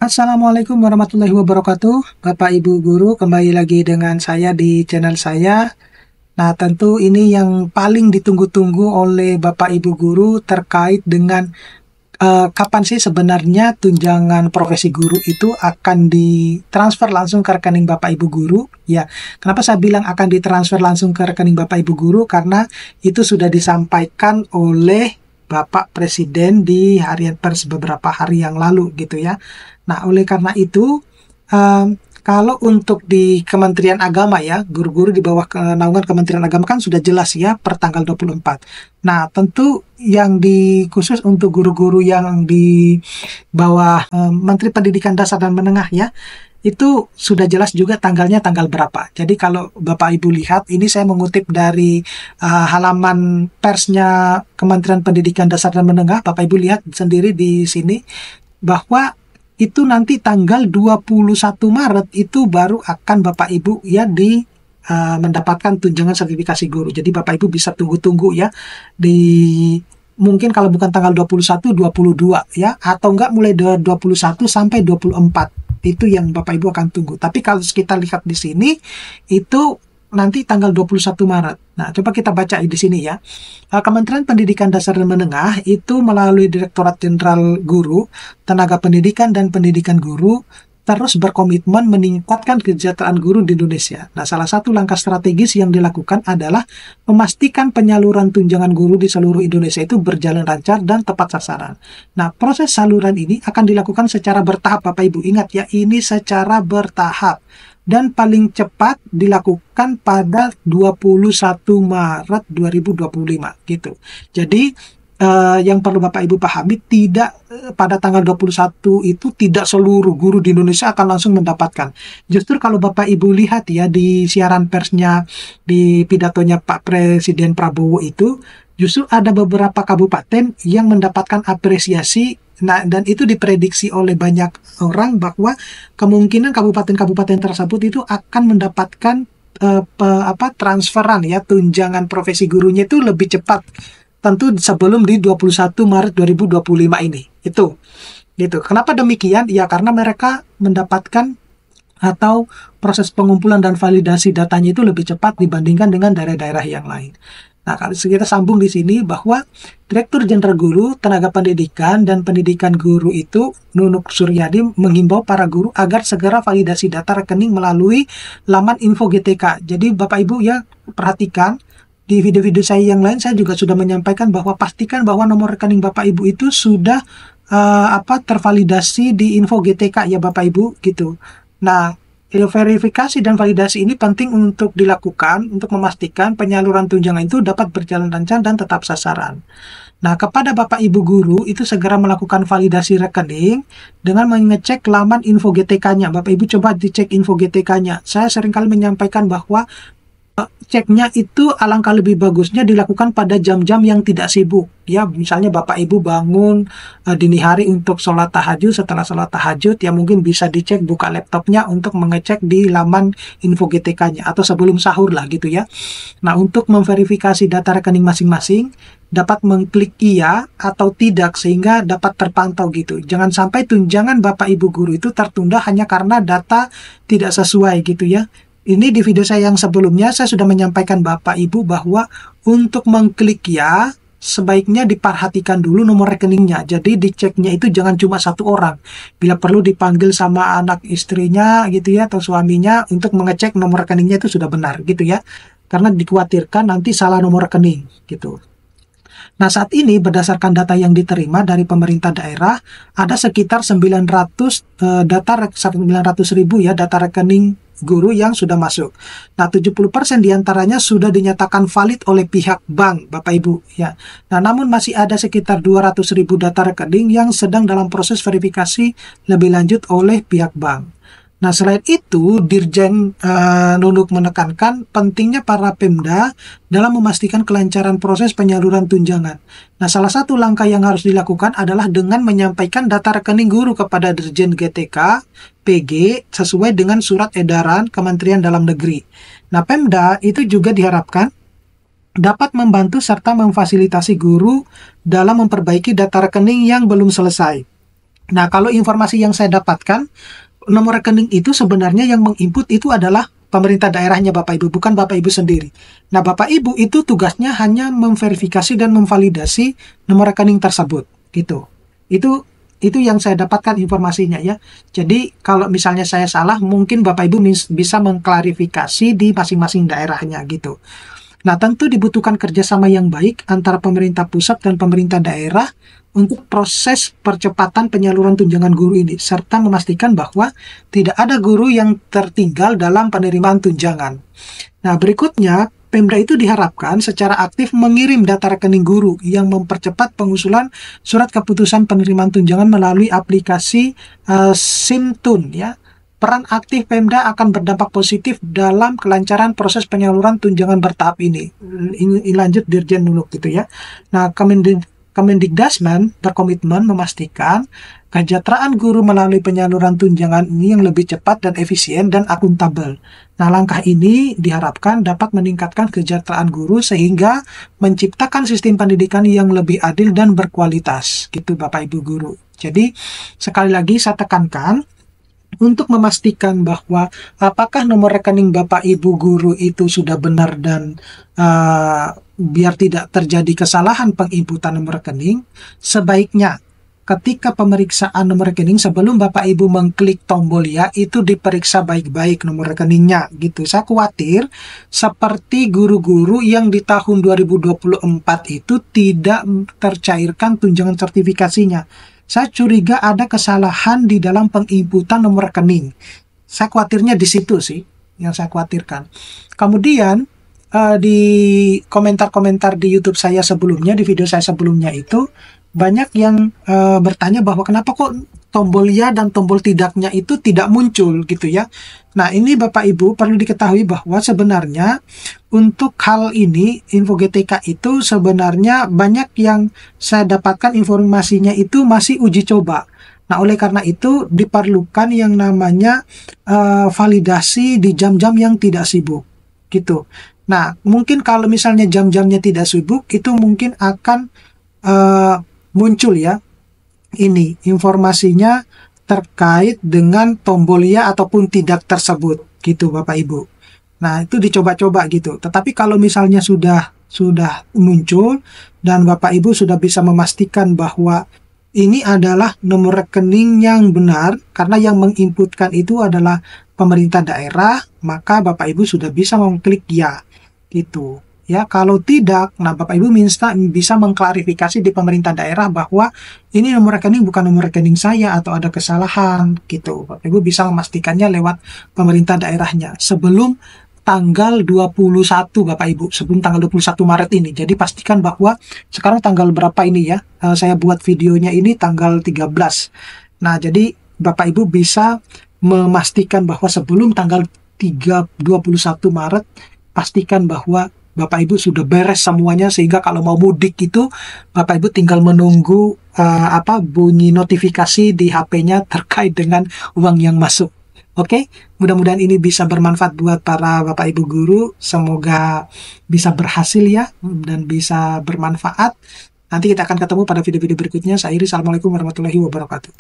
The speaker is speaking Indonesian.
Assalamualaikum warahmatullahi wabarakatuh. Bapak Ibu guru, kembali lagi dengan saya di channel saya. Nah, tentu ini yang paling ditunggu-tunggu oleh Bapak Ibu guru terkait dengan kapan sih sebenarnya tunjangan profesi guru itu akan ditransfer langsung ke rekening Bapak Ibu guru? Ya, kenapa saya bilang akan ditransfer langsung ke rekening Bapak Ibu guru? Karena itu sudah disampaikan oleh Bapak Presiden di harian pers beberapa hari yang lalu gitu ya. Nah, oleh karena itu, kalau untuk di Kementerian Agama ya, guru-guru di bawah naungan Kementerian Agama kan sudah jelas ya per tanggal 24. Nah, tentu yang khusus untuk guru-guru yang di bawah Menteri Pendidikan Dasar dan Menengah ya, itu sudah jelas juga tanggalnya tanggal berapa. Jadi kalau Bapak Ibu lihat, ini saya mengutip dari halaman persnya Kementerian Pendidikan Dasar dan Menengah. Bapak Ibu lihat sendiri di sini bahwa itu nanti tanggal 21 Maret itu baru akan Bapak Ibu ya mendapatkan tunjangan sertifikasi guru. Jadi Bapak Ibu bisa tunggu-tunggu ya mungkin kalau bukan tanggal 21, 22 ya, atau enggak mulai 21 sampai 24. Itu yang Bapak Ibu akan tunggu. Tapi kalau kita lihat di sini itu nanti tanggal 21 Maret. Nah, coba kita baca di sini ya. Kementerian Pendidikan Dasar dan Menengah itu melalui Direktorat Jenderal Guru, Tenaga Pendidikan dan Pendidikan Guru terus berkomitmen meningkatkan kesejahteraan guru di Indonesia. Nah, salah satu langkah strategis yang dilakukan adalah memastikan penyaluran tunjangan guru di seluruh Indonesia itu berjalan lancar dan tepat sasaran. Nah, proses saluran ini akan dilakukan secara bertahap, Bapak Ibu. Ingat ya, ini secara bertahap. Dan paling cepat dilakukan pada 21 Maret 2025 gitu. Jadi yang perlu Bapak Ibu pahami, tidak pada tanggal 21 itu tidak seluruh guru di Indonesia akan langsung mendapatkan. Justru kalau Bapak Ibu lihat ya di siaran persnya, di pidatonya Pak Presiden Prabowo itu, justru ada beberapa kabupaten yang mendapatkan apresiasi. Nah, dan itu diprediksi oleh banyak orang bahwa kemungkinan kabupaten-kabupaten tersebut itu akan mendapatkan transferan ya tunjangan profesi gurunya itu lebih cepat, tentu sebelum di 21 Maret 2025 ini. Itu. Gitu. Kenapa demikian? Ya karena mereka mendapatkan atau proses pengumpulan dan validasi datanya itu lebih cepat dibandingkan dengan daerah-daerah yang lain. Nah, kalau kita sambung di sini bahwa Direktur Jenderal Guru, Tenaga Pendidikan, dan Pendidikan Guru itu, Nunuk Suryadi, menghimbau para guru agar segera validasi data rekening melalui laman info GTK. Jadi Bapak Ibu ya perhatikan, di video-video saya yang lain saya juga sudah menyampaikan bahwa pastikan bahwa nomor rekening Bapak Ibu itu sudah tervalidasi di info GTK ya Bapak Ibu gitu. Nah, verifikasi dan validasi ini penting untuk dilakukan untuk memastikan penyaluran tunjangan itu dapat berjalan lancar dan tetap sasaran. Nah, kepada Bapak Ibu guru itu segera melakukan validasi rekening dengan mengecek laman info GTK-nya. Bapak Ibu coba dicek info GTK-nya. Saya seringkali menyampaikan bahwa ceknya itu alangkah lebih bagusnya dilakukan pada jam-jam yang tidak sibuk. Ya, misalnya Bapak Ibu bangun dini hari untuk sholat tahajud, setelah sholat tahajud, ya mungkin bisa dicek, buka laptopnya untuk mengecek di laman info GTK-nya, atau sebelum sahur lah gitu ya. Nah, untuk memverifikasi data rekening masing-masing, dapat mengklik iya atau tidak sehingga dapat terpantau gitu. Jangan sampai tunjangan Bapak Ibu guru itu tertunda hanya karena data tidak sesuai gitu ya. Ini di video saya yang sebelumnya saya sudah menyampaikan Bapak Ibu bahwa untuk mengklik ya sebaiknya diperhatikan dulu nomor rekeningnya. Jadi diceknya itu jangan cuma satu orang. Bila perlu dipanggil sama anak istrinya gitu ya atau suaminya untuk mengecek nomor rekeningnya itu sudah benar gitu ya. Karena dikhawatirkan nanti salah nomor rekening gitu. Nah, saat ini berdasarkan data yang diterima dari pemerintah daerah ada sekitar 900.000 ya data rekening guru yang sudah masuk. Nah, 70% diantaranya sudah dinyatakan valid oleh pihak bank, Bapak Ibu. Ya. Nah, namun masih ada sekitar 200.000 data rekening yang sedang dalam proses verifikasi lebih lanjut oleh pihak bank. Nah, selain itu, Dirjen Nunuk menekankan pentingnya para Pemda dalam memastikan kelancaran proses penyaluran tunjangan. Nah, salah satu langkah yang harus dilakukan adalah dengan menyampaikan data rekening guru kepada Dirjen GTK, PG, sesuai dengan surat edaran Kementerian Dalam Negeri. Nah, Pemda itu juga diharapkan dapat membantu serta memfasilitasi guru dalam memperbaiki data rekening yang belum selesai. Nah, kalau informasi yang saya dapatkan, nomor rekening itu sebenarnya yang menginput itu adalah pemerintah daerahnya Bapak Ibu, bukan Bapak Ibu sendiri. Nah, Bapak Ibu itu tugasnya hanya memverifikasi dan memvalidasi nomor rekening tersebut, gitu. Itu itu yang saya dapatkan informasinya ya. Jadi kalau misalnya saya salah, mungkin Bapak Ibu bisa mengklarifikasi di masing-masing daerahnya gitu. Nah, tentu dibutuhkan kerjasama yang baik antara pemerintah pusat dan pemerintah daerah untuk proses percepatan penyaluran tunjangan guru ini, serta memastikan bahwa tidak ada guru yang tertinggal dalam penerimaan tunjangan. Nah, berikutnya, Pemda itu diharapkan secara aktif mengirim data rekening guru yang mempercepat pengusulan surat keputusan penerimaan tunjangan melalui aplikasi Simtun ya. Peran aktif Pemda akan berdampak positif dalam kelancaran proses penyaluran tunjangan bertahap ini. Ini lanjut Dirjen Nuluk gitu ya. Nah, Kemendikdasmen berkomitmen memastikan kesejahteraan guru melalui penyaluran tunjangan ini yang lebih cepat dan efisien dan akuntabel. Nah, langkah ini diharapkan dapat meningkatkan kesejahteraan guru sehingga menciptakan sistem pendidikan yang lebih adil dan berkualitas. Gitu Bapak Ibu guru. Jadi, sekali lagi saya tekankan, untuk memastikan bahwa apakah nomor rekening Bapak Ibu guru itu sudah benar dan biar tidak terjadi kesalahan penginputan nomor rekening, sebaiknya ketika pemeriksaan nomor rekening sebelum Bapak Ibu mengklik tombol ya, itu diperiksa baik-baik nomor rekeningnya gitu. Saya khawatir seperti guru-guru yang di tahun 2024 itu tidak tercairkan tunjangan sertifikasinya. Saya curiga ada kesalahan di dalam penginputan nomor rekening. Saya khawatirnya di situ sih, yang saya khawatirkan. Kemudian, di komentar-komentar di YouTube saya sebelumnya, di video saya sebelumnya itu, banyak yang bertanya bahwa kenapa kok tombol ya dan tombol tidaknya itu tidak muncul gitu ya. Nah, ini Bapak Ibu perlu diketahui bahwa sebenarnya untuk hal ini, Info GTK itu sebenarnya banyak yang saya dapatkan informasinya itu masih uji coba. Nah, oleh karena itu diperlukan yang namanya validasi di jam-jam yang tidak sibuk gitu. Nah, mungkin kalau misalnya jam-jamnya tidak sibuk, itu mungkin akan muncul ya ini informasinya terkait dengan tombol ya ataupun tidak tersebut gitu Bapak Ibu. Nah, itu dicoba-coba gitu. Tetapi kalau misalnya sudah muncul dan Bapak Ibu sudah bisa memastikan bahwa ini adalah nomor rekening yang benar karena yang menginputkan itu adalah pemerintah daerah, maka Bapak Ibu sudah bisa mengklik ya gitu. Ya, kalau tidak, nah Bapak Ibu bisa mengklarifikasi di pemerintah daerah bahwa ini nomor rekening bukan nomor rekening saya atau ada kesalahan gitu. Bapak Ibu bisa memastikannya lewat pemerintah daerahnya sebelum tanggal 21 Bapak Ibu, sebelum tanggal 21 Maret ini. Jadi pastikan bahwa sekarang tanggal berapa ini ya? Saya buat videonya ini tanggal 13. Nah, jadi Bapak Ibu bisa memastikan bahwa sebelum tanggal 21 Maret pastikan bahwa Bapak Ibu sudah beres semuanya sehingga kalau mau mudik itu Bapak Ibu tinggal menunggu bunyi notifikasi di HP-nya terkait dengan uang yang masuk. Oke, mudah-mudahan ini bisa bermanfaat buat para Bapak Ibu guru. Semoga bisa berhasil ya dan bisa bermanfaat. Nanti kita akan ketemu pada video-video berikutnya. Saya Iri, Assalamualaikum warahmatullahi wabarakatuh.